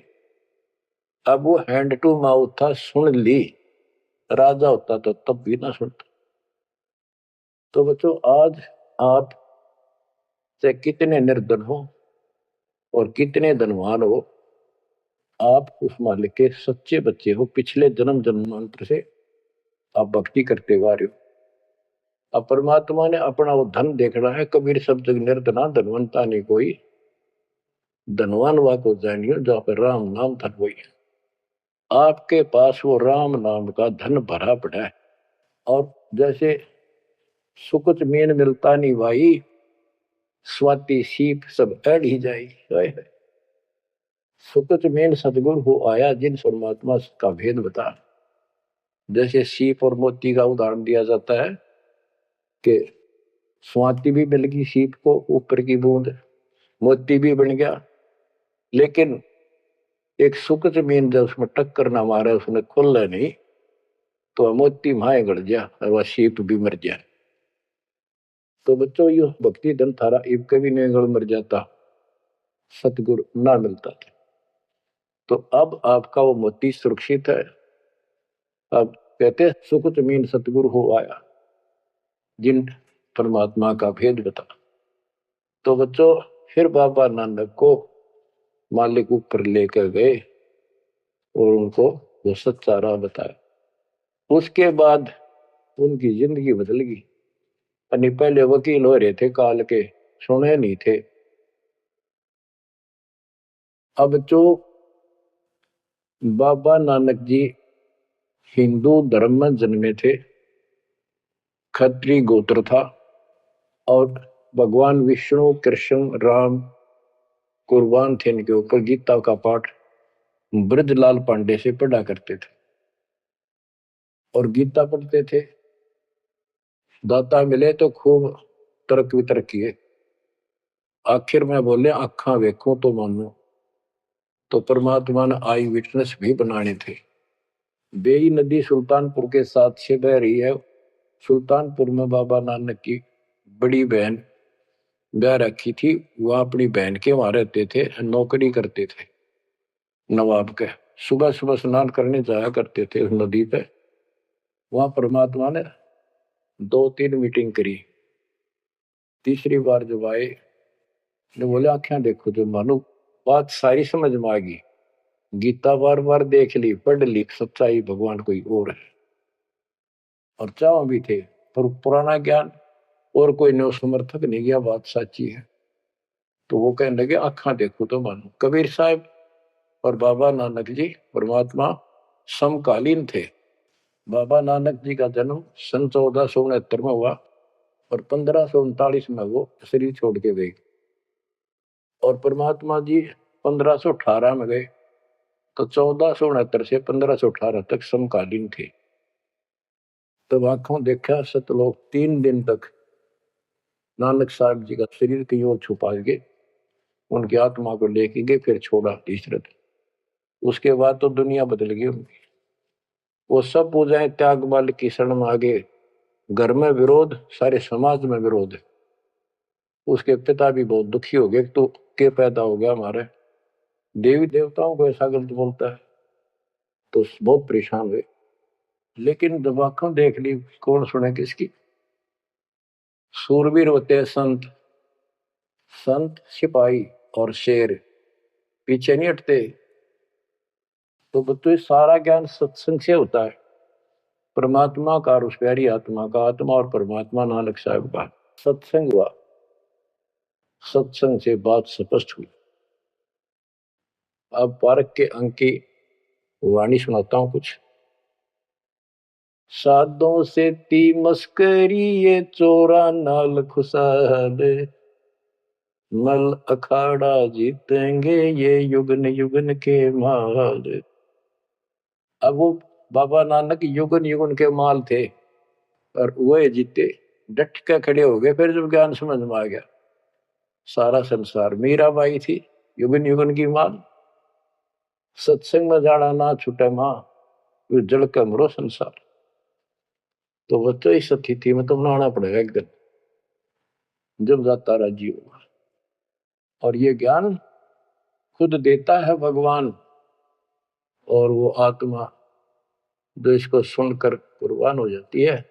अब वो हैंड टू माउथ था, सुन ली। राजा होता तो तब भी ना सुनता। तो बच्चों, आज आप से कितने निर्धन हो और कितने धनवान हो, आप उस मालिक के सच्चे बच्चे हो। पिछले जन्म जन्मांतर से आप भक्ति करते हुए आ रहे हो। अब परमात्मा ने अपना वो धन देखना है। कबीर शब्द निर्धना धनवंता नहीं कोई, धनवान वा को जानियो जहाँ पर राम नाम धन वही है। आपके पास वो राम नाम का धन भरा पड़ा है। और जैसे सुकुच मीन मिलता नहीं भाई, स्वाति सीप सब अड़ ही जाई। सुकुच मीन सतगुरु हो आया, जिन परमात्मा का भेद बता। जैसे सीप और मोती का उदाहरण दिया जाता है कि स्वाति भी मिल गई सीप को, ऊपर की बूंद, मोती भी बन गया। लेकिन एक सुख जमीन जब उसमें टक्कर ना मारे, उसने खुल नहीं, तो मोती माए गड़ गया और वह सीप भी मर गया। तो बच्चों, ये भक्ति धन थारा इब कभी नहीं गड़ मर जाता, सतगुरु ना मिलता था। तो अब आपका वो मोती सुरक्षित है। अब कहते सुख जमीन सतगुरु हो आया, जिन परमात्मा का भेद बता। तो बच्चों, फिर बाबा नानक को मालिक ऊपर लेकर गए और उनको वो सच्चा राह बताया। उसके बाद उनकी जिंदगी बदल गई। यानी पहले वकील हो रहे थे काल के, सुने नहीं थे। अब जो बाबा नानक जी हिंदू धर्म में जन्मे थे, खत्री गोत्र था, और भगवान विष्णु कृष्ण राम कुर्बान थे इनके ऊपर। गीता का पाठ ब्रजलाल पांडे से पढ़ा करते थे, और गीता पढ़ते थे। दाता मिले तो खूब तर्क वितर्क किए। आखिर में बोले अखा वेखो तो मानो। तो परमात्मा ने आई विटनेस भी बनाने थे। बेई नदी सुल्तानपुर के साथ से बह रही है। सुल्तानपुर में बाबा नानक की बड़ी बहन ब्याह रखी थी, वह अपनी बहन के वहां रहते थे, नौकरी करते थे नवाब के। सुबह सुबह स्नान करने जाया करते थे उस नदी पे। वहां परमात्मा ने 2-3 मीटिंग करी। तीसरी बार जब आए ने बोले आंखें देखो, जो मानो बात सारी समझ में आ गई। गीता बार बार देख ली, पढ़ ली, सच्चाई भगवान कोई और है। और चाह भी थे, पर पुराना ज्ञान और कोई न्यो समर्थक नहीं गया, बात सच्ची है। तो वो कहने लगे आंखें देखो तो मानो। कबीर साहब और बाबा नानक जी परमात्मा समकालीन थे। बाबा नानक जी का जन्म सन 1469 में हुआ और 1539 में वो शरीर छोड़ के गए। और परमात्मा जी 1518 में गए। तो 1469 से 1518 तक समकालीन थे। तब आंखों देखा सतलोक 3 दिन तक नानक साहब जी का शरीर कहीं और छुपा के उनकी आत्मा को लेके गए, फिर छोड़ा तीसरे। उसके बाद तो दुनिया बदल गई उनकी। वो सब पूजाएं त्याग बल की शरण में आगे। घर में विरोध, सारे समाज में विरोध। उसके पिता भी बहुत दुखी हो गए, तो के पैदा हो गया हमारे, देवी देवताओं को ऐसा गलत बोलता है। तो बहुत परेशान हुए। लेकिन जब आंखों देख ली, कौन सुने किसकी। सूरवीर होते हैं संत, संत सिपाही और शेर पीछे नहीं हटते। तो बच्चों सारा ज्ञान सत्संग से होता है। परमात्मा का और उस प्यारी आत्मा का, आत्मा और परमात्मा नानक साहब का सत्संग हुआ। सत्संग से बात स्पष्ट हुई। अब पार्क के अंक की वाणी सुनाता हूं कुछ। साधों से ती मस्करी ये चोरा नाल खुशाद, नल अखाड़ा जीतेंगे ये युगन युगन के माल। अब वो बाबा नानक युगन युगन के माल थे और वह जीते, डट के खड़े हो गए। फिर जब ज्ञान समझ में आ गया, सारा संसार मीराबाई थी युगन युगन की माल। सत्संग में जाना ना छूटे मां, जल का मरो संसार। तो बच्चों इस स्थिति में तो बनाना पड़ेगा एक दिन, जब जाता राजी होगा। और ये ज्ञान खुद देता है भगवान, और वो आत्मा जो इसको सुनकर कुर्बान हो जाती है,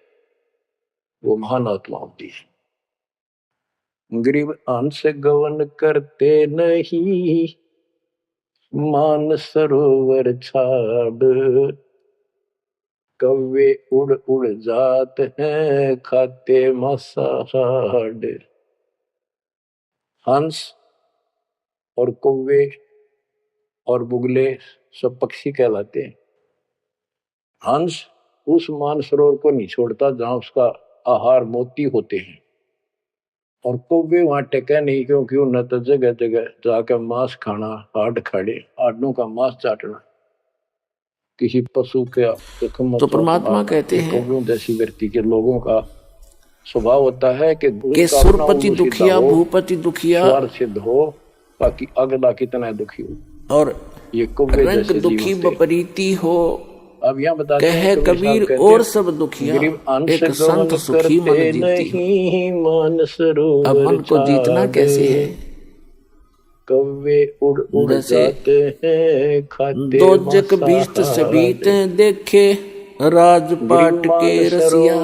वो महान आत्मा होती है। गरीब अंश गवन करते नहीं, मान सरोवर छाड़, कौवे उड़ उड़ जात हैं खाते मांसाहार। हंस और कौवे और बुगले सब पक्षी कहलाते हैं। हंस उस मानसरोवर को नहीं छोड़ता जहां उसका आहार मोती होते हैं, और कौवे वहां टेके नहीं, क्योंकि उन्हें तो जगह जगह जाकर मांस खाना, हाड खाड़े, हाडों का मांस चाटना किसी पशु के। तो परमात्मा कहते हैं जैसी व्यक्ति के लोगों का स्वभाव होता है कि सुरपति दुखिया भूपति दुखिया स्वर सिद्ध हो, बाकी अगला कितना दुखी हो, और ये रंग दुखी बपरीति हो। अब यहाँ बता कहे कबीर और सब दुखिया, एक संत सुखी मन जीती। अब मन को जीतना कैसे है? कौवे उड़ उड़ जाते हैं खाते दोजक बीत सबीत देखे, राजपाट के रसिया,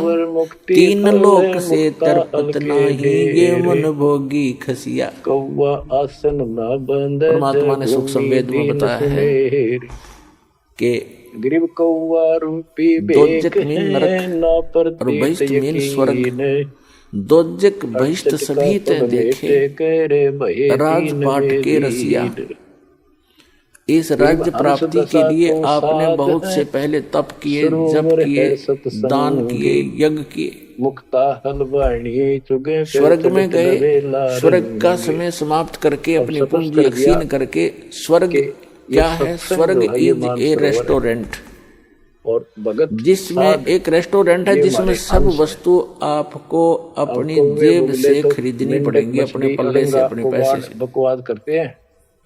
3 लोक से तरपत नाही, ये मन भोगी खसिया। कौवा आसन न बंद। परमात्मा ने सुख संवेद में बताया है कि गरीब कौवा रूपी दोजक मीन नरक और बहिष्ठ मीन स्वर्ग। दोजक बहिष्ठ सभी ते देखे, राजपाट के रसिया। इस राज्य प्राप्ति के लिए आपने बहुत से पहले तप किए, जप किए, दान किए, यज्ञ किए। मुक्ता हलवाणी चुगे स्वर्ग में गए, स्वर्ग का समय समाप्त करके अपनी पूंजी क्षीण करके। स्वर्ग क्या है? स्वर्ग इज ए रेस्टोरेंट, और भगत जिसमें एक रेस्टोरेंट है जिसमें सब वस्तु आपको अपनी जेब से खरीदनी पड़ेगी, अपने पल्ले से, अपने पैसे से। बकवाद करते हैं।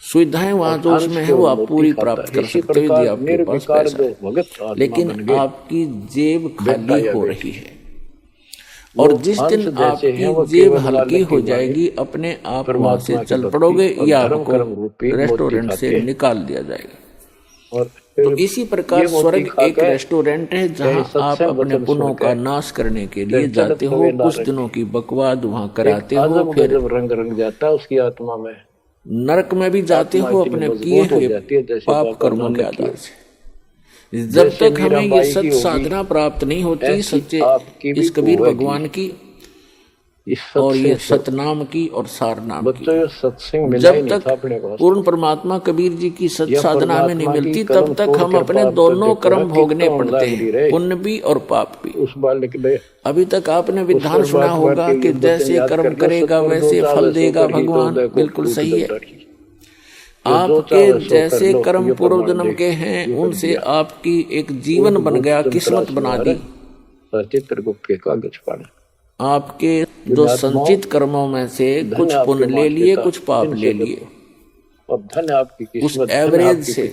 सुविधाएं वहां जो उसमें है वो आप पूरी प्राप्त कर सकते हो यदि आपके पास पैसा है, लेकिन आपकी जेब खाली हो रही है। और जिस दिन आपकी जेब हल्की हो जाएगी, अपने आप वहां से चल पड़ोगे या आपको रेस्टोरेंट से निकाल दिया जाएगा। और फिर तो इसी प्रकार ये मोती स्वर्ग खा एक के रेस्टोरेंट है जहाँ सत्संग आप अपने वचन पुण्यों सुन का के नाश करने के लिए फिर जाते जगत हो, में ना कुछ रहे। दिनों की बकवाद वहाँ कराते हो, आजम फिर गजब रंग रंग जाता है उसकी आत्मा में, नरक में भी जाते आत्मा हो इतनी अपने किए मजबूत हो हुए जाती है जैसे पाप बाबा कर्मों के नानक की आधार हो। से। जब जैसे तक हमें ये मीराबाई सत की होगी, साधना प्राप्त नहीं होती ऐसी सच्चे आपकी भी इस कबीर होगी। भगवान की इस और ये सत्संग से सतनाम की और सारनाम की, बच्चों ये सत्संग मिला जब ही नहीं तक था अपने पास। पूर्ण परमात्मा कबीर जी की सत यह साधना हमें नहीं परमात्मा की मिलती, कलम तब तक तोड़ हम कृपा अपने अब तो दोनों देखो कर्म ना भोगने कितना पड़ते लाग हैं, रही पुण्य भी और पाप भी। उस बालक ने अभी तक आपने विधान उस सुना परमात्मा होगा के कि वचन जैसे याद कर्म करके करेगा सत्वर वैसे दो फल चावे देगा सो कर ही तो भगवान, देखो बिल्कुल फूट सही है। दौड़ारी। आपके जैसे कर्म पूर्व जन्म के हैं ये उनसे आपकी एक जीवन बन गया, किस्मत बना दी। चित्र गुप्त के कागज पाने आपके जो संचित कर्मों में से कुछ पुण्य ले लिए, कुछ पाप ले लिए, और धन्य आपकी उस किस्मत, एवरेज से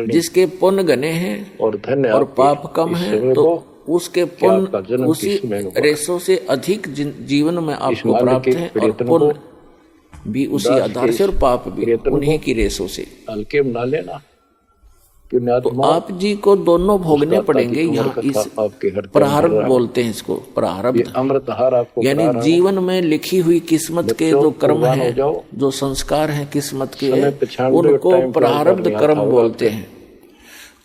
जिसके पुण्य गने हैं और धन्य और पाप कम है, तो उसके पुण्य उसी रेशों से अधिक जीवन में आपको प्राप्त है, और पुण्य भी उसी आधार से और पाप भी उन्हीं की रेशों से। हल्के में ना लेना, तो आप जी को दोनों भोगने पड़ेंगे। यहाँ इस प्रारब्ध बोलते हैं इसको, प्रारब्ध अमृतहार आपको यानी जीवन में लिखी हुई किस्मत के जो कर्म हैं, जो संस्कार हैं किस्मत के, उनको प्रारब्ध कर्म बोलते हैं।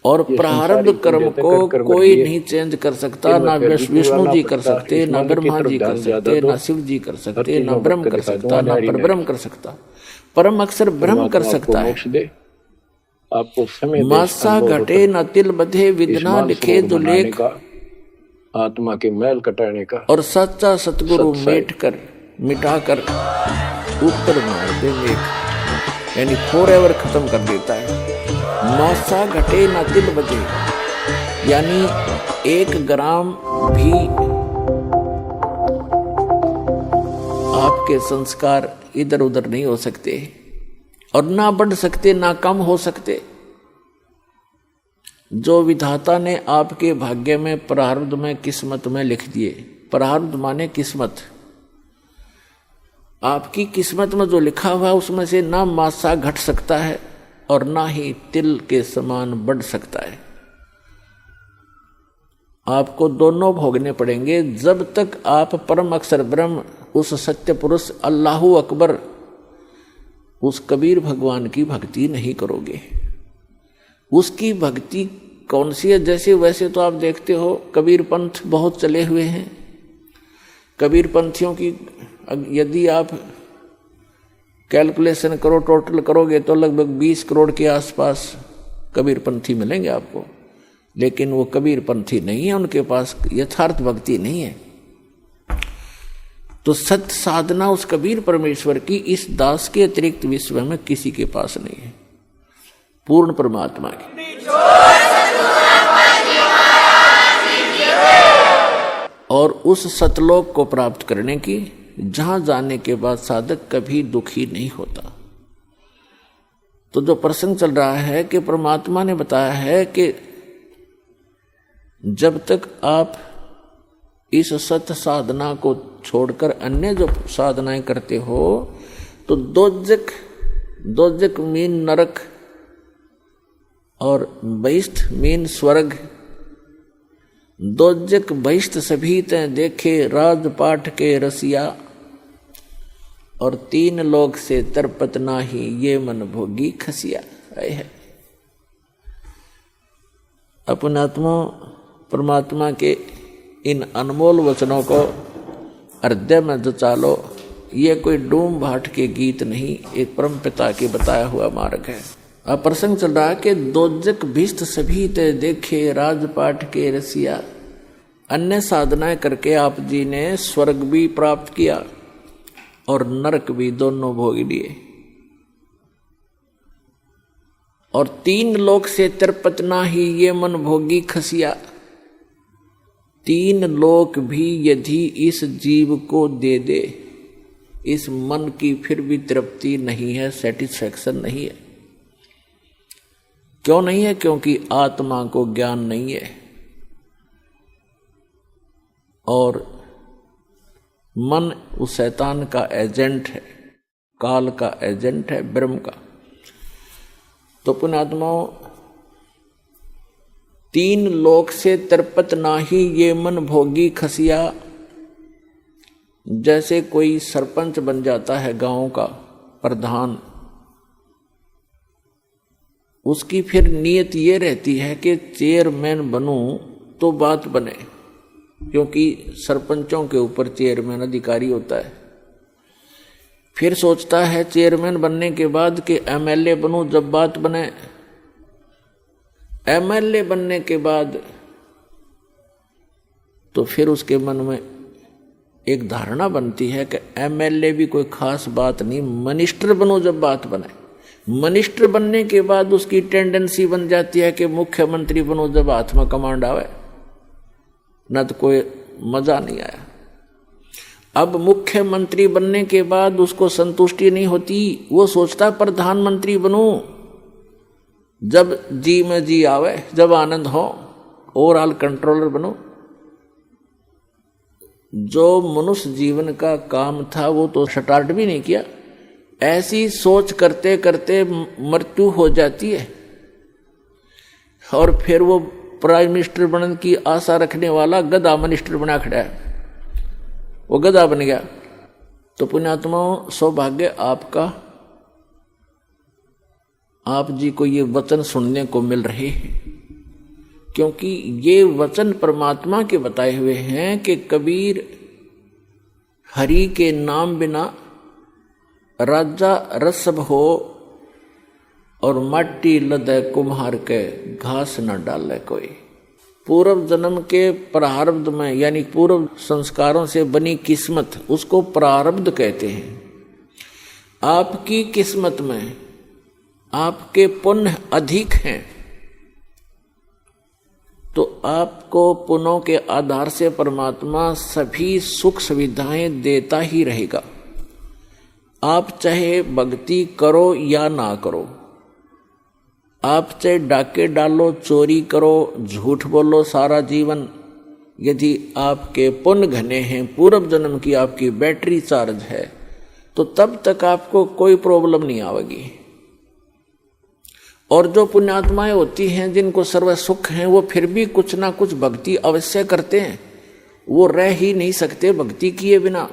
और प्रारब्ध कर्म को कोई नहीं चेंज कर सकता, ना विष्णु जी कर सकते, ना ब्रह्मा जी कर सकते, ना शिव जी कर सकते, ना ब्रह्म कर सकता, ना परब्रह्म कर सकता। परम अक्षर ब्रह्म कर सकता है। आपको समय मासा घटे न तिल बधे, विदना लिखे जो लेख, आत्मा के मैल कटाने का, और सच्चा सतगुरु मिटाकर ऊपर मार दे मेघ, यानी फॉरएवर खत्म कर देता है। मासा घटे न तिल बधे, यानी 1 ग्राम भी आपके संस्कार इधर उधर नहीं हो सकते, और ना बढ़ सकते ना कम हो सकते। जो विधाता ने आपके भाग्य में, प्रारब्ध में, किस्मत में लिख दिए, प्रारब्ध माने किस्मत, आपकी किस्मत में जो लिखा हुआ उसमें से ना मासा घट सकता है और ना ही तिल के समान बढ़ सकता है। आपको दोनों भोगने पड़ेंगे जब तक आप परम अक्षर ब्रह्म, उस सत्य पुरुष अल्लाहु अकबर, उस कबीर भगवान की भक्ति नहीं करोगे। उसकी भक्ति कौन सी है? जैसे वैसे तो आप देखते हो कबीर पंथ बहुत चले हुए हैं। कबीर पंथियों की यदि आप कैलकुलेशन करो, टोटल करोगे तो लगभग 20 करोड़ के आसपास कबीर पंथी मिलेंगे आपको, लेकिन वो कबीर पंथी नहीं है, उनके पास यथार्थ भक्ति नहीं है। तो सत्य साधना उस कबीर परमेश्वर की इस दास के अतिरिक्त विश्व में किसी के पास नहीं है, पूर्ण परमात्मा की। और उस सतलोक को प्राप्त करने की, जहां जाने के बाद साधक कभी दुखी नहीं होता। तो जो प्रसंग चल रहा है कि परमात्मा ने बताया है कि जब तक आप इस सत्य साधना को छोड़कर अन्य जो साधनाएं करते हो, तो दोजक मीन नरक और बहिष्ठ मीन स्वर्ग। दोजक बहिष्ठ सभी ते देखे राजपाट के रसिया, और 3 लोक से तरपत नाही ये मन भोगी खसिया। है अपनात्मा परमात्मा के इन अनमोल वचनों को हृदय में जचा लो। ये कोई डूम भाट के गीत नहीं, एक परम पिता के बताया हुआ मार्ग है। अब प्रसंग चल रहा है कि दोजक भिष्ट सभी ते देखे राजपाट के रसिया। अन्य साधनाएं करके आप जी ने स्वर्ग भी प्राप्त किया और नरक भी, दोनों भोग लिए। और 3 लोक से तरपत नाही ये मन भोगी खसिया। 3 लोक भी यदि इस जीव को दे दे, इस मन की फिर भी तृप्ति नहीं है, सेटिस्फैक्शन नहीं है। क्यों नहीं है? क्योंकि आत्मा को ज्ञान नहीं है और मन उस शैतान का एजेंट है, काल का एजेंट है, ब्रह्म का। तो पुण्यात्माओं, तीन लोक से तरपत नाही, ये मन भोगी खसिया। जैसे कोई सरपंच बन जाता है गांव का प्रधान, उसकी फिर नीयत ये रहती है कि चेयरमैन बनूं तो बात बने, क्योंकि सरपंचों के ऊपर चेयरमैन अधिकारी होता है। फिर सोचता है चेयरमैन बनने के बाद कि एमएलए बनूं जब बात बने। एमएलए बनने के बाद तो फिर उसके मन में एक धारणा बनती है कि एमएलए भी कोई खास बात नहीं, मिनिस्टर बनो जब बात बने। मिनिस्टर बनने के बाद उसकी टेंडेंसी बन जाती है कि मुख्यमंत्री बनो जब हाथ में कमांड आवे, न तो कोई मजा नहीं आया। अब मुख्यमंत्री बनने के बाद उसको संतुष्टि नहीं होती, वो सोचता प्रधानमंत्री बनूं जब जी में जी आवे, जब आनंद हो, ओवरऑल कंट्रोलर बनो। जो मनुष्य जीवन का काम था वो तो स्टार्ट भी नहीं किया। ऐसी सोच करते करते मृत्यु हो जाती है और फिर वो प्राइम मिनिस्टर बनने की आशा रखने वाला गधा मिनिस्टर बना खड़ा है, वो गधा बन गया। तो पुण्यात्माओं, सौभाग्य आपका, आप जी को ये वचन सुनने को मिल रहे हैं, क्योंकि ये वचन परमात्मा के बताए हुए हैं कि कबीर हरि के नाम बिना राजा रसब हो और माटी लदे कुम्हार के घास न डाले कोई। पूर्व जन्म के प्रारब्ध में, यानी पूर्व संस्कारों से बनी किस्मत, उसको प्रारब्ध कहते हैं। आपकी किस्मत में आपके पुण्य अधिक हैं तो आपको पुण्यों के आधार से परमात्मा सभी सुख सुविधाएं देता ही रहेगा। आप चाहे भक्ति करो या ना करो, आप चाहे डाके डालो, चोरी करो, झूठ बोलो सारा जीवन, यदि आपके पुण्य घने हैं, पूर्व जन्म की आपकी बैटरी चार्ज है, तो तब तक आपको कोई प्रॉब्लम नहीं आएगी। और जो पुण्यात्माएं होती हैं जिनको सर्व सुख हैं, वो फिर भी कुछ ना कुछ भक्ति अवश्य करते हैं, वो रह ही नहीं सकते भक्ति किए बिना।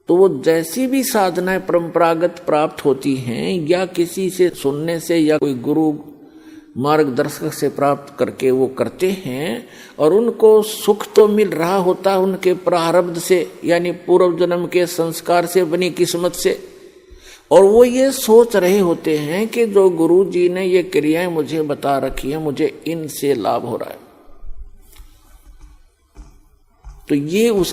तो वो जैसी भी साधनाएं परंपरागत प्राप्त होती हैं या किसी से सुनने से या कोई गुरु मार्गदर्शक से प्राप्त करके वो करते हैं, और उनको सुख तो मिल रहा होता है उनके प्रारब्ध से, यानी पूर्व जन्म के संस्कार से बनी किस्मत से। और वो ये सोच रहे होते हैं कि जो गुरु जी ने ये क्रियाएं मुझे बता रखी हैं, मुझे इनसे लाभ हो रहा है। तो ये उस